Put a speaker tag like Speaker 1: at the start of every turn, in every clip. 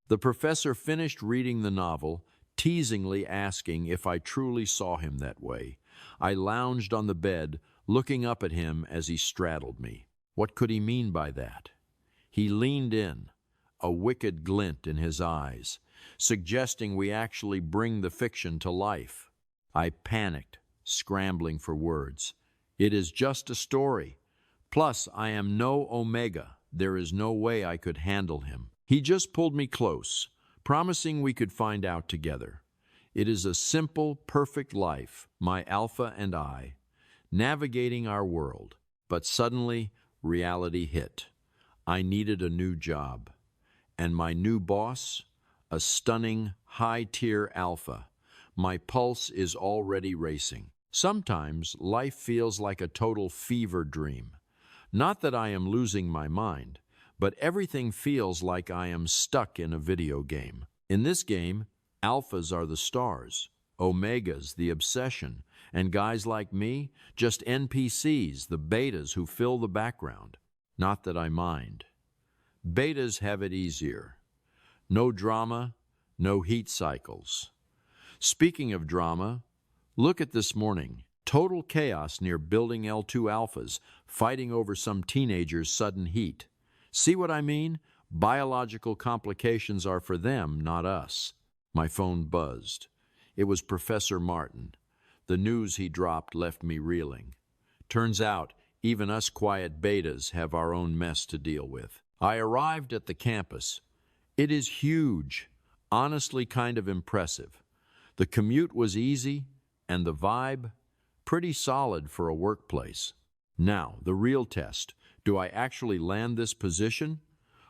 Speaker 1: The professor finished reading the novel, teasingly asking if I truly saw him that way. I lounged on the bed, looking up at him as he straddled me. What could he mean by that? He leaned in, a wicked glint in his eyes, suggesting we actually bring the fiction to life. I panicked, scrambling for words. It is just a story. Plus, I am no Omega. There is no way I could handle him. He just pulled me close, promising we could find out together. It is a simple, perfect life, my Alpha and I, navigating our world. But suddenly, reality hit. I needed a new job. And my new boss? A stunning, high-tier Alpha. My pulse is already racing. Sometimes, life feels like a total fever dream. Not that I am losing my mind, but everything feels like I am stuck in a video game. In this game, alphas are the stars, omegas the obsession, and guys like me, just NPCs, the betas who fill the background. Not that I mind. Betas have it easier. No drama, no heat cycles. Speaking of drama, look at this morning. Total chaos near Building L2 Alphas, fighting over some teenager's sudden heat. See what I mean? Biological complications are for them, not us. My phone buzzed. It was Professor Martin. The news he dropped left me reeling. Turns out, even us quiet betas have our own mess to deal with. I arrived at the campus. It is huge, honestly kind of impressive. The commute was easy, and the vibe, pretty solid for a workplace. Now, the real test. Do I actually land this position?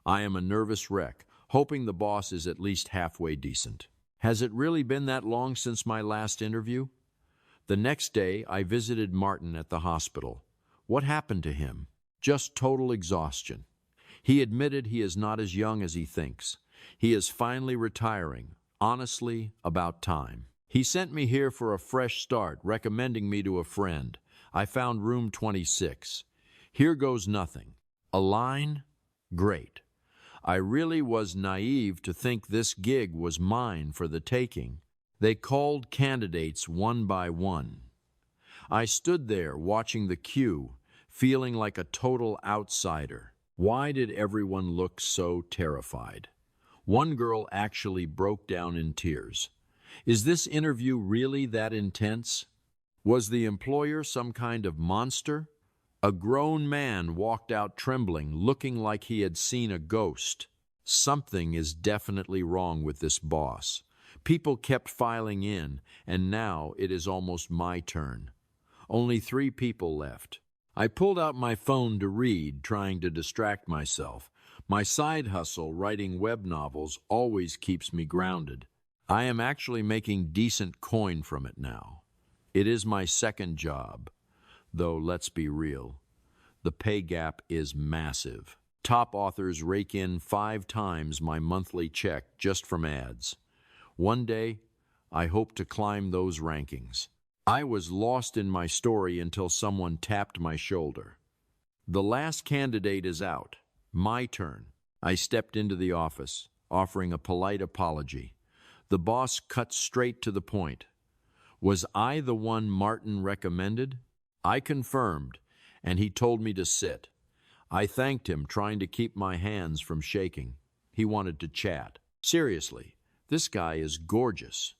Speaker 1: I am a nervous wreck, hoping the boss is at least halfway decent. Has it really been that long since my last interview? The next day, I visited Martin at the hospital. What happened to him? Just total exhaustion. He admitted he is not as young as he thinks. He is finally retiring. Honestly, about time. He sent me here for a fresh start, recommending me to a friend. I found room 26. Here goes nothing. A line? Great. I really was naive to think this gig was mine for the taking. They called candidates one by one. I stood there watching the queue, feeling like a total outsider. Why did everyone look so terrified? One girl actually broke down in tears. Is this interview really that intense? Was the employer some kind of monster? A grown man walked out trembling, looking like he had seen a ghost. Something is definitely wrong with this boss. People kept filing in, and now it is almost my turn. Only 3 people left. I pulled out my phone to read, trying to distract myself. My side hustle, writing web novels, always keeps me grounded. I am actually making decent coin from it now. It is my second job. Though, let's be real, the pay gap is massive. Top authors rake in 5 times my monthly check just from ads. One day, I hope to climb those rankings. I was lost in my story until someone tapped my shoulder. The last candidate is out. My turn. I stepped into the office, offering a polite apology. The boss cut straight to the point. Was I the one Martin recommended? I confirmed, and he told me to sit. I thanked him, trying to keep my hands from shaking. He wanted to chat. Seriously, this guy is gorgeous.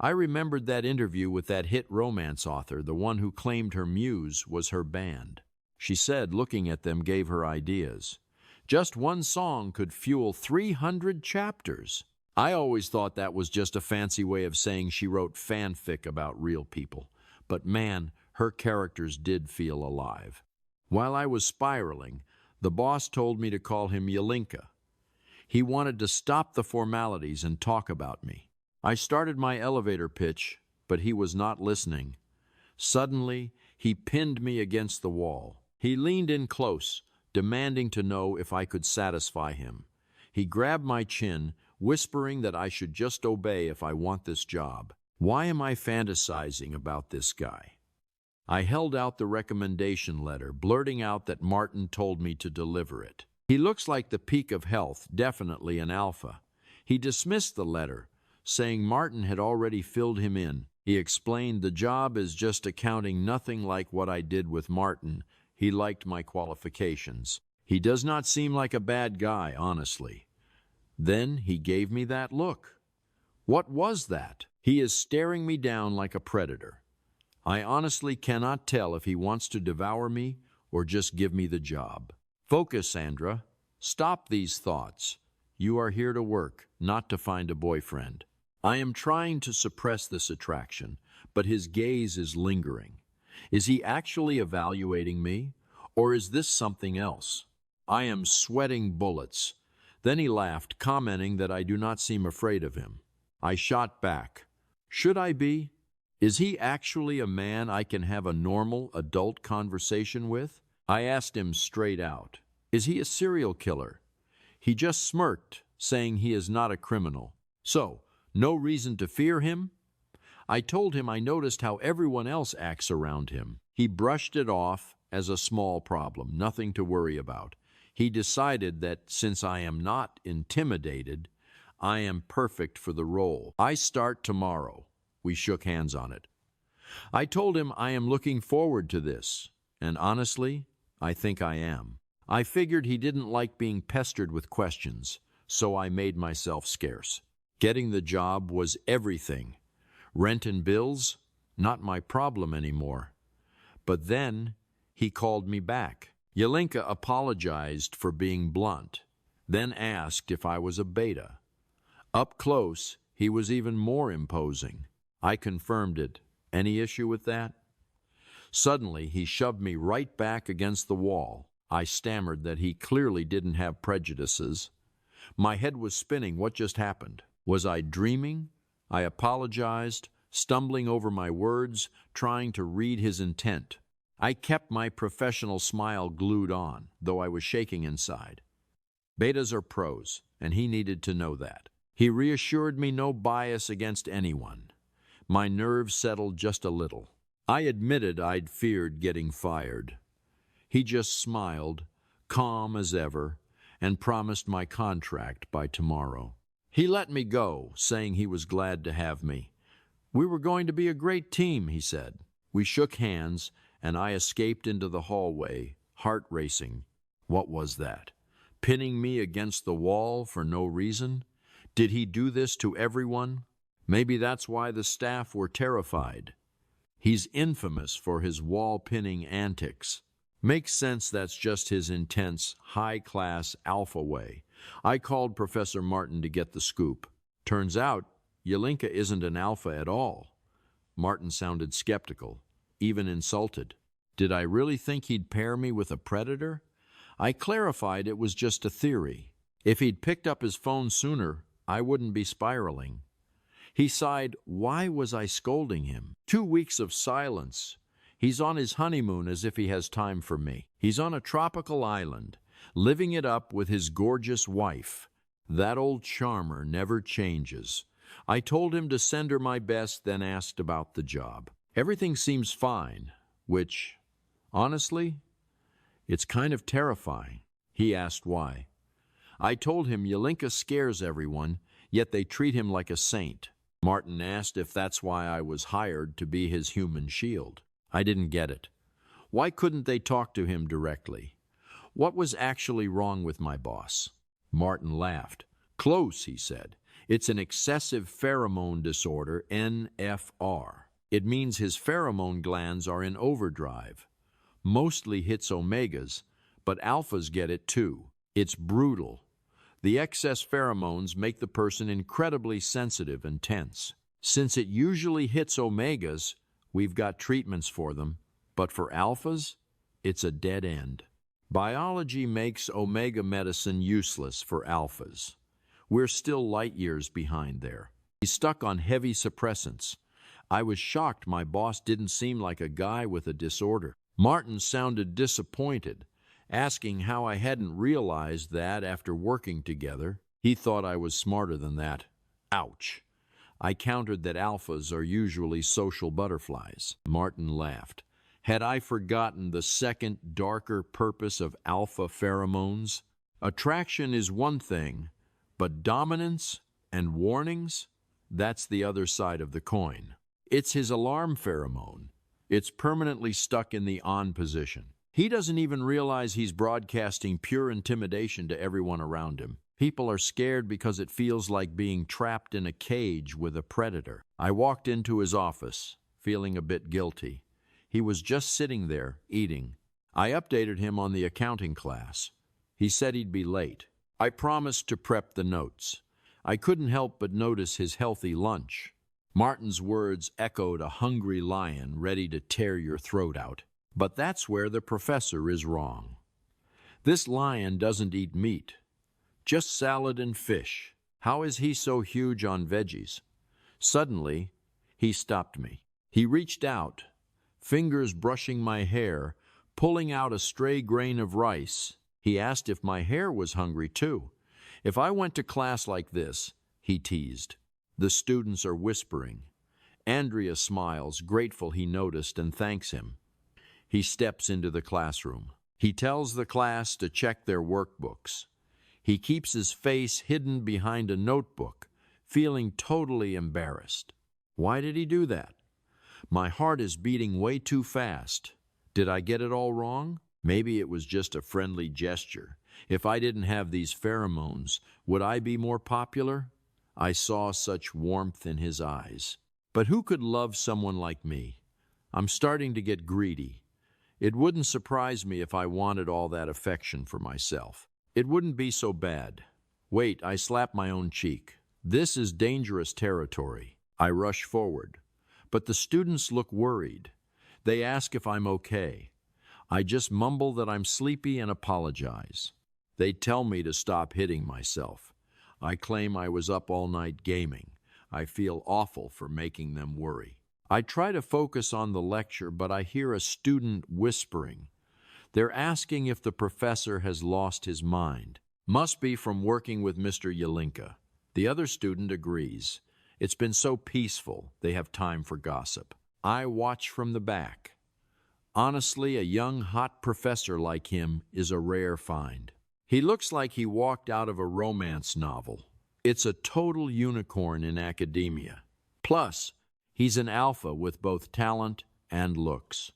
Speaker 1: I remembered that interview with that hit romance author, the one who claimed her muse was her band. She said looking at them gave her ideas. Just one song could fuel 300 chapters. I always thought that was just a fancy way of saying she wrote fanfic about real people. But man, her characters did feel alive. While I was spiraling, the boss told me to call him Yalinka. He wanted to stop the formalities and talk about me. I started my elevator pitch, but he was not listening. Suddenly, he pinned me against the wall. He leaned in close, demanding to know if I could satisfy him. He grabbed my chin, whispering that I should just obey if I want this job. Why am I fantasizing about this guy? I held out the recommendation letter, blurting out that Martin told me to deliver it. He looks like the peak of health, definitely an alpha. He dismissed the letter, saying Martin had already filled him in. He explained the job is just accounting nothing like what I did with Martin. He liked my qualifications. He does not seem like a bad guy, honestly. Then he gave me that look. What was that? He is staring me down like a predator. I honestly cannot tell if he wants to devour me or just give me the job. Focus, Andra. Stop these thoughts. You are here to work, not to find a boyfriend. I am trying to suppress this attraction, but his gaze is lingering. Is he actually evaluating me, or is this something else? I am sweating bullets. Then he laughed, commenting that I do not seem afraid of him. I shot back. Should I be? Is he actually a man I can have a normal adult conversation with? I asked him straight out. Is he a serial killer? He just smirked, saying he is not a criminal. So, no reason to fear him? I told him I noticed how everyone else acts around him. He brushed it off as a small problem, nothing to worry about. He decided that since I am not intimidated, I am perfect for the role. I start tomorrow. We shook hands on it. I told him I am looking forward to this, and honestly, I think I am. I figured he didn't like being pestered with questions, so I made myself scarce. Getting the job was everything. Rent and bills, not my problem anymore. But then he called me back. Yalinka apologized for being blunt, then asked if I was a beta. Up close, he was even more imposing. I confirmed it. Any issue with that? Suddenly, he shoved me right back against the wall. I stammered that he clearly didn't have prejudices. My head was spinning. What just happened? Was I dreaming? I apologized, stumbling over my words, trying to read his intent. I kept my professional smile glued on, though I was shaking inside. Betas are pros, and he needed to know that. He reassured me no bias against anyone. My nerves settled just a little. I admitted I'd feared getting fired. He just smiled, calm as ever, and promised my contract by tomorrow. He let me go, saying he was glad to have me. We were going to be a great team, he said. We shook hands, and I escaped into the hallway, heart racing. What was that? Pinning me against the wall for no reason? Did he do this to everyone? Maybe that's why the staff were terrified. He's infamous for his wall-pinning antics. Makes sense that's just his intense, high-class alpha way. I called Professor Martin to get the scoop. Turns out, Yalinka isn't an alpha at all. Martin sounded skeptical, even insulted. Did I really think he'd pair me with a predator? I clarified it was just a theory. If he'd picked up his phone sooner, I wouldn't be spiraling. He sighed. Why was I scolding him? 2 weeks of silence. He's on his honeymoon as if he has time for me. He's on a tropical island, living it up with his gorgeous wife. That old charmer never changes. I told him to send her my best, then asked about the job. Everything seems fine, which, honestly, it's kind of terrifying. He asked why. I told him Yalinka scares everyone, yet they treat him like a saint. Martin asked if that's why I was hired to be his human shield. I didn't get it. Why couldn't they talk to him directly? What was actually wrong with my boss? Martin laughed. Close, he said. It's an excessive pheromone disorder, NFR. It means his pheromone glands are in overdrive. Mostly hits omegas, but alphas get it too. It's brutal. The excess pheromones make the person incredibly sensitive and tense. Since it usually hits omegas, we've got treatments for them, but for alphas, it's a dead end. Biology makes omega medicine useless for alphas. We're still light years behind there. He's stuck on heavy suppressants. I was shocked my boss didn't seem like a guy with a disorder. Martin sounded disappointed, asking how I hadn't realized that after working together. He thought I was smarter than that. Ouch. I countered that alphas are usually social butterflies. Martin laughed. Had I forgotten the second, darker purpose of alpha pheromones? Attraction is one thing, but dominance? And warnings? That's the other side of the coin. It's his alarm pheromone. It's permanently stuck in the on position. He doesn't even realize he's broadcasting pure intimidation to everyone around him. People are scared because it feels like being trapped in a cage with a predator. I walked into his office, feeling a bit guilty. He was just sitting there, eating. I updated him on the accounting class. He said he'd be late. I promised to prep the notes. I couldn't help but notice his healthy lunch. Martin's words echoed a hungry lion ready to tear your throat out. But that's where the professor is wrong. This lion doesn't eat meat, just salad and fish. How is he so huge on veggies? Suddenly, he stopped me. He reached out, fingers brushing my hair, pulling out a stray grain of rice. He asked if my hair was hungry too. If I went to class like this, he teased. The students are whispering. Andrea smiles, grateful he noticed, and thanks him. He steps into the classroom. He tells the class to check their workbooks. He keeps his face hidden behind a notebook, feeling totally embarrassed. Why did he do that? My heart is beating way too fast. Did I get it all wrong? Maybe it was just a friendly gesture. If I didn't have these pheromones, would I be more popular? I saw such warmth in his eyes. But who could love someone like me? I'm starting to get greedy. It wouldn't surprise me if I wanted all that affection for myself. It wouldn't be so bad. Wait, I slap my own cheek. This is dangerous territory. I rush forward. But the students look worried. They ask if I'm okay. I just mumble that I'm sleepy and apologize. They tell me to stop hitting myself. I claim I was up all night gaming. I feel awful for making them worry. I try to focus on the lecture, but I hear a student whispering. They're asking if the professor has lost his mind. Must be from working with Mr. Yalinka. The other student agrees. It's been so peaceful, they have time for gossip. I watch from the back. Honestly, a young, hot professor like him is a rare find. He looks like he walked out of a romance novel. It's a total unicorn in academia. Plus, he's an alpha with both talent and looks.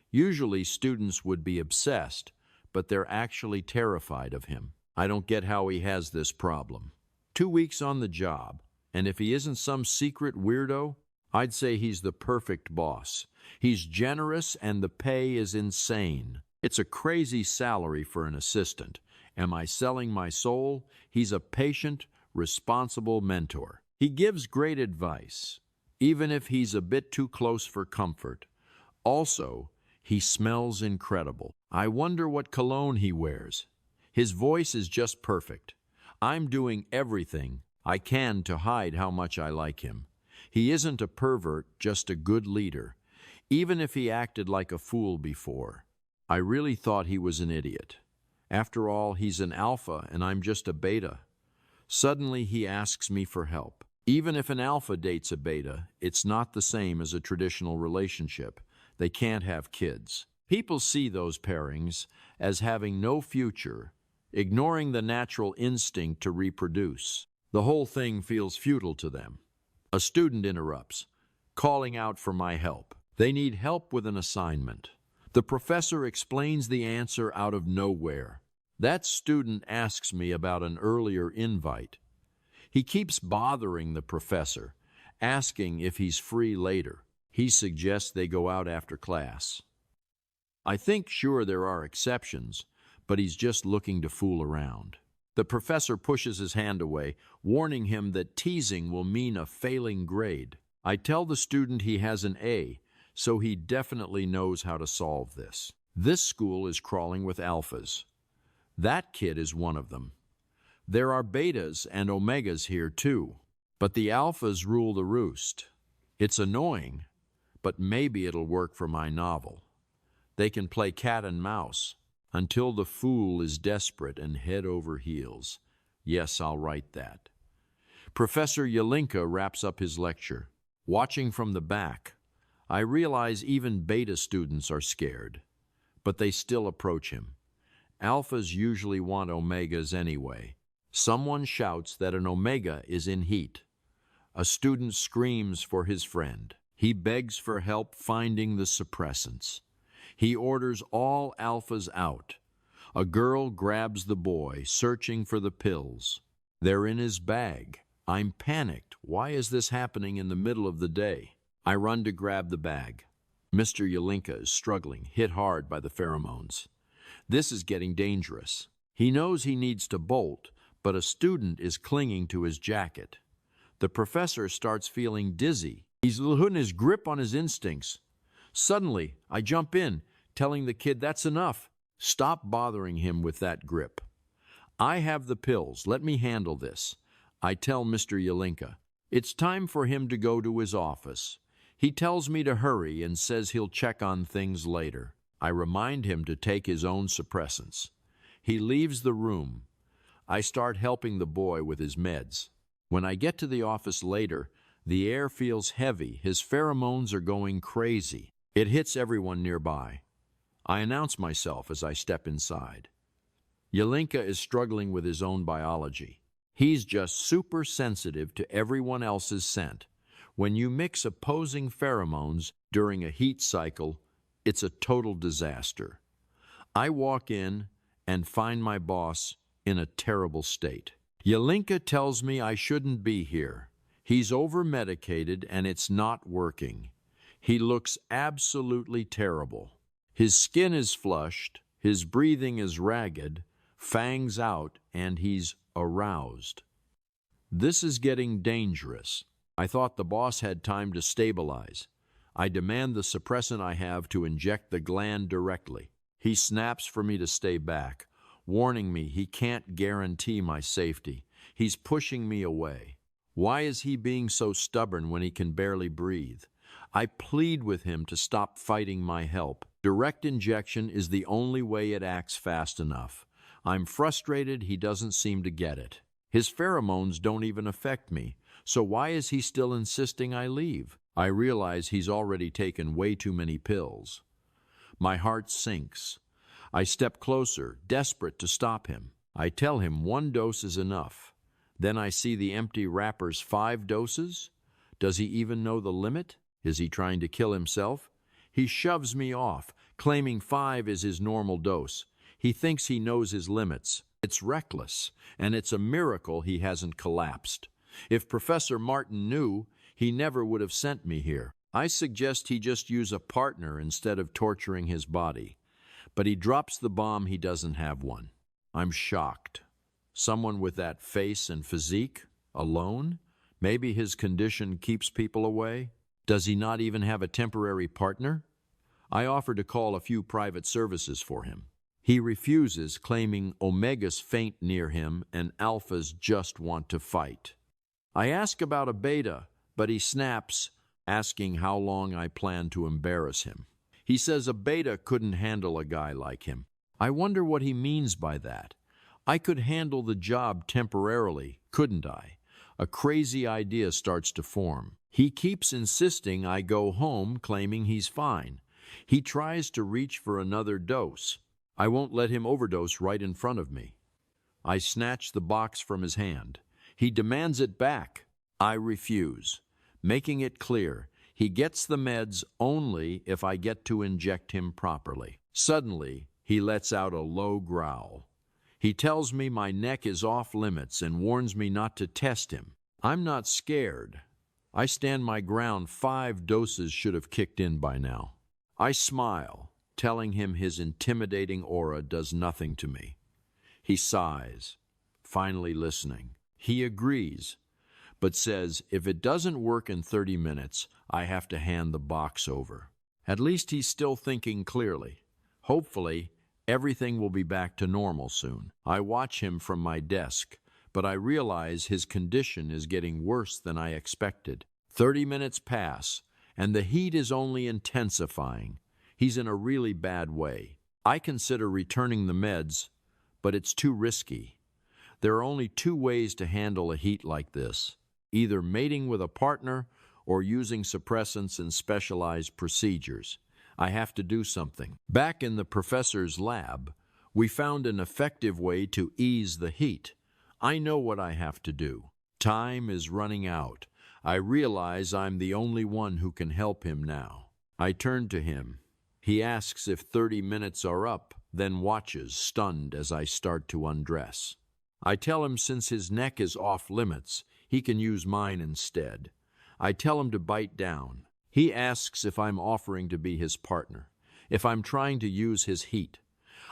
Speaker 1: Usually, students would be obsessed, but they're actually terrified of him. I don't get how he has this problem. 2 weeks on the job, and if he isn't some secret weirdo, I'd say he's the perfect boss. He's generous and the pay is insane. It's a crazy salary for an assistant. Am I selling my soul? He's a patient, responsible mentor. He gives great advice, even if he's a bit too close for comfort. Also, he smells incredible. I wonder what cologne he wears. His voice is just perfect. I'm doing everything I can to hide how much I like him. He isn't a pervert, just a good leader, even if he acted like a fool before. I really thought he was an idiot. After all, he's an alpha and I'm just a beta. Suddenly he asks me for help. Even if an alpha dates a beta, it's not the same as a traditional relationship. They can't have kids. People see those pairings as having no future, ignoring the natural instinct to reproduce. The whole thing feels futile to them. A student interrupts, calling out for my help. They need help with an assignment. The professor explains the answer out of nowhere. That student asks me about an earlier invite. He keeps bothering the professor, asking if he's free later. He suggests they go out after class. I think sure there are exceptions, but he's just looking to fool around. The professor pushes his hand away, warning him that teasing will mean a failing grade. I tell the student he has an A, so he definitely knows how to solve this. This school is crawling with alphas. That kid is one of them. There are betas and omegas here too, but the alphas rule the roost. It's annoying, but maybe it'll work for my novel. They can play cat and mouse until the fool is desperate and head over heels. Yes, I'll write that. Professor Yalinka wraps up his lecture. Watching from the back, I realize even beta students are scared, but they still approach him. Alphas usually want omegas anyway, Someone shouts that an Omega is in heat. A student screams for his friend. He begs for help finding the suppressants. He orders all alphas out. A girl grabs the boy, searching for the pills. They're in his bag. I'm panicked. Why is this happening in the middle of the day? I run to grab the bag. Mr. Yalinka is struggling, hit hard by the pheromones. This is getting dangerous. He knows he needs to bolt, but a student is clinging to his jacket. The professor starts feeling dizzy. He's losing his grip on his instincts. Suddenly, I jump in, telling the kid that's enough. Stop bothering him with that grip. I have the pills. Let me handle this. I tell Mr. Yalinka. It's time for him to go to his office. He tells me to hurry and says he'll check on things later. I remind him to take his own suppressants. He leaves the room. I start helping the boy with his meds. When I get to the office later, the air feels heavy. His pheromones are going crazy. It hits everyone nearby. I announce myself as I step inside. Yalinka is struggling with his own biology. He's just super sensitive to everyone else's scent. When you mix opposing pheromones during a heat cycle, it's a total disaster. I walk in and find my boss in a terrible state. Yalinka tells me I shouldn't be here. He's over-medicated and it's not working. He looks absolutely terrible. His skin is flushed, his breathing is ragged, fangs out, and he's aroused. This is getting dangerous. I thought the boss had time to stabilize. I demand the suppressant I have to inject the gland directly. He snaps for me to stay back, warning me he can't guarantee my safety. He's pushing me away. Why is he being so stubborn when he can barely breathe? I plead with him to stop fighting my help. Direct injection is the only way it acts fast enough. I'm frustrated he doesn't seem to get it. His pheromones don't even affect me, so why is he still insisting I leave? I realize he's already taken way too many pills. My heart sinks. I step closer, desperate to stop him. I tell him 1 dose is enough. Then I see the empty wrapper's 5 doses. Does he even know the limit? Is he trying to kill himself? He shoves me off, claiming 5 is his normal dose. He thinks he knows his limits. It's reckless, and it's a miracle he hasn't collapsed. If Professor Martin knew, he never would have sent me here. I suggest he just use a partner instead of torturing his body. But he drops the bomb he doesn't have one. I'm shocked. Someone with that face and physique, alone? Maybe his condition keeps people away? Does he not even have a temporary partner? I offer to call a few private services for him. He refuses, claiming Omegas faint near him and Alphas just want to fight. I ask about a beta, but he snaps, asking how long I plan to embarrass him. He says a beta couldn't handle a guy like him. I wonder what he means by that. I could handle the job temporarily, couldn't I? A crazy idea starts to form. He keeps insisting I go home, claiming he's fine. He tries to reach for another dose. I won't let him overdose right in front of me. I snatch the box from his hand. He demands it back. I refuse, making it clear he gets the meds only if I get to inject him properly. Suddenly, he lets out a low growl. He tells me my neck is off limits and warns me not to test him. I'm not scared. I stand my ground. 5 doses should have kicked in by now. I smile, telling him his intimidating aura does nothing to me. He sighs, finally listening. He agrees, but says if it doesn't work in 30 minutes, I have to hand the box over. At least he's still thinking clearly. Hopefully, everything will be back to normal soon. I watch him from my desk, but I realize his condition is getting worse than I expected. 30 minutes pass, and the heat is only intensifying. He's in a really bad way. I consider returning the meds, but it's too risky. There are only 2 ways to handle a heat like this: either mating with a partner or using suppressants and specialized procedures. I have to do something. Back in the professor's lab, we found an effective way to ease the heat. I know what I have to do. Time is running out. I realize I'm the only one who can help him now. I turn to him. He asks if 30 minutes are up, then watches, stunned, as I start to undress. I tell him since his neck is off limits, he can use mine instead. I tell him to bite down. He asks if I'm offering to be his partner, if I'm trying to use his heat.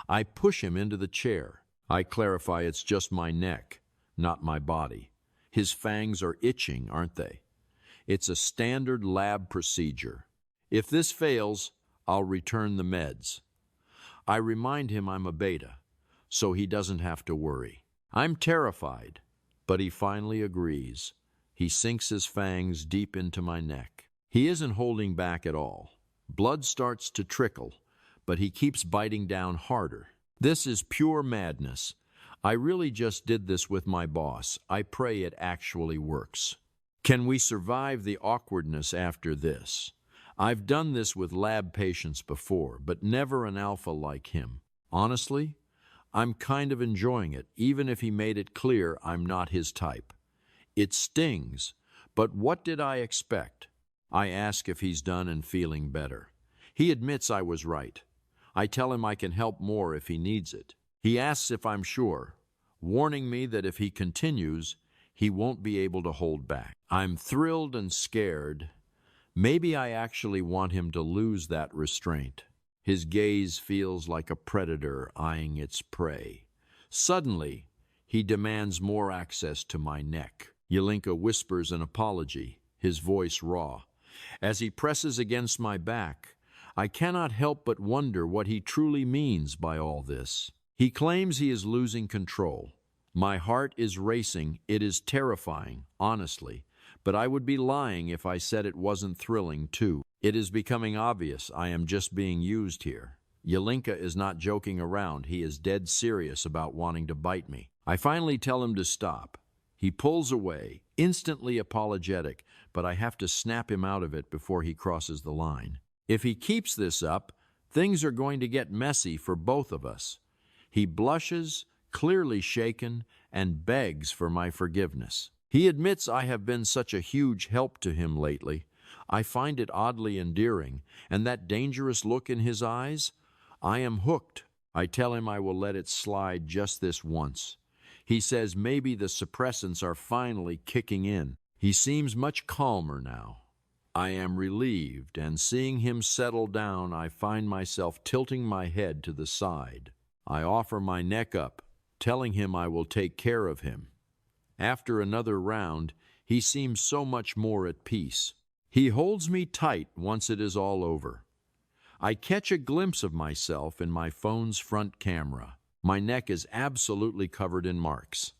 Speaker 1: I push him into the chair. I clarify it's just my neck, not my body. His fangs are itching, aren't they? It's a standard lab procedure. If this fails, I'll return the meds. I remind him I'm a beta, so he doesn't have to worry. I'm terrified, but he finally agrees. He sinks his fangs deep into my neck. He isn't holding back at all. Blood starts to trickle, but he keeps biting down harder. This is pure madness. I really just did this with my boss. I pray it actually works. Can we survive the awkwardness after this? I've done this with lab patients before, but never an alpha like him. Honestly, I'm kind of enjoying it, even if he made it clear I'm not his type. It stings, but what did I expect? I ask if he's done and feeling better. He admits I was right. I tell him I can help more if he needs it. He asks if I'm sure, warning me that if he continues, he won't be able to hold back. I'm thrilled and scared. Maybe I actually want him to lose that restraint. His gaze feels like a predator eyeing its prey. Suddenly, he demands more access to my neck. Yalinka whispers an apology, his voice raw. As he presses against my back, I cannot help but wonder what he truly means by all this. He claims he is losing control. My heart is racing. It is terrifying, honestly, but I would be lying if I said it wasn't thrilling too. It is becoming obvious I am just being used here. Yalinka is not joking around. He is dead serious about wanting to bite me. I finally tell him to stop. He pulls away, instantly apologetic, but I have to snap him out of it before he crosses the line. If he keeps this up, things are going to get messy for both of us. He blushes, clearly shaken, and begs for my forgiveness. He admits I have been such a huge help to him lately. I find it oddly endearing, and that dangerous look in his eyes, I am hooked. I tell him I will let it slide just this once. He says maybe the suppressants are finally kicking in. He seems much calmer now. I am relieved, and seeing him settle down, I find myself tilting my head to the side. I offer my neck up, telling him I will take care of him. After another round, he seems so much more at peace. He holds me tight once it is all over. I catch a glimpse of myself in my phone's front camera. My neck is absolutely covered in marks.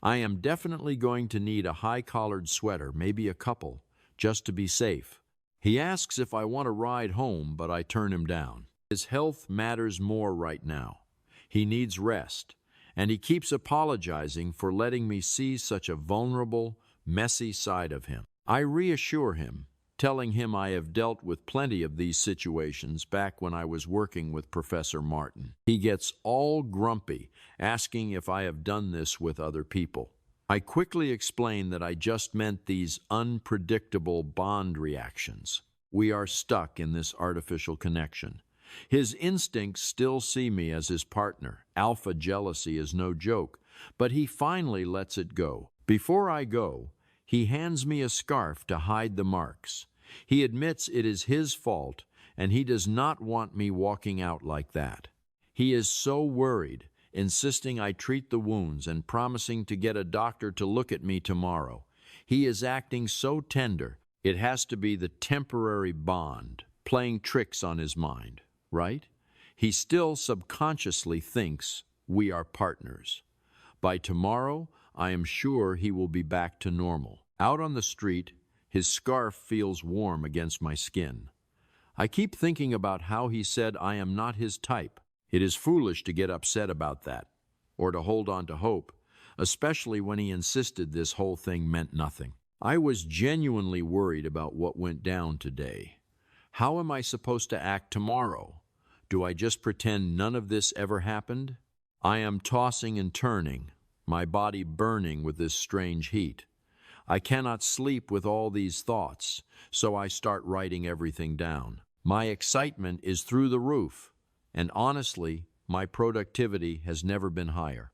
Speaker 1: I am definitely going to need a high-collared sweater, maybe a couple, just to be safe. He asks if I want to ride home, but I turn him down. His health matters more right now. He needs rest, and he keeps apologizing for letting me see such a vulnerable, messy side of him. I reassure him, telling him I have dealt with plenty of these situations back when I was working with Professor Martin. He gets all grumpy, asking if I have done this with other people. I quickly explain that I just meant these unpredictable bond reactions. We are stuck in this artificial connection. His instincts still see me as his partner. Alpha jealousy is no joke, but he finally lets it go. Before I go, he hands me a scarf to hide the marks. He admits it is his fault, and he does not want me walking out like that. He is so worried, insisting I treat the wounds and promising to get a doctor to look at me tomorrow. He is acting so tender. It has to be the temporary bond, playing tricks on his mind, right? He still subconsciously thinks we are partners. By tomorrow, I am sure he will be back to normal. Out on the street, his scarf feels warm against my skin. I keep thinking about how he said I am not his type. It is foolish to get upset about that, or to hold on to hope, especially when he insisted this whole thing meant nothing. I was genuinely worried about what went down today. How am I supposed to act tomorrow? Do I just pretend none of this ever happened? I am tossing and turning. my body burning with this strange heat. I cannot sleep with all these thoughts, so I start writing everything down. My excitement is through the roof, and honestly, my productivity has never been higher.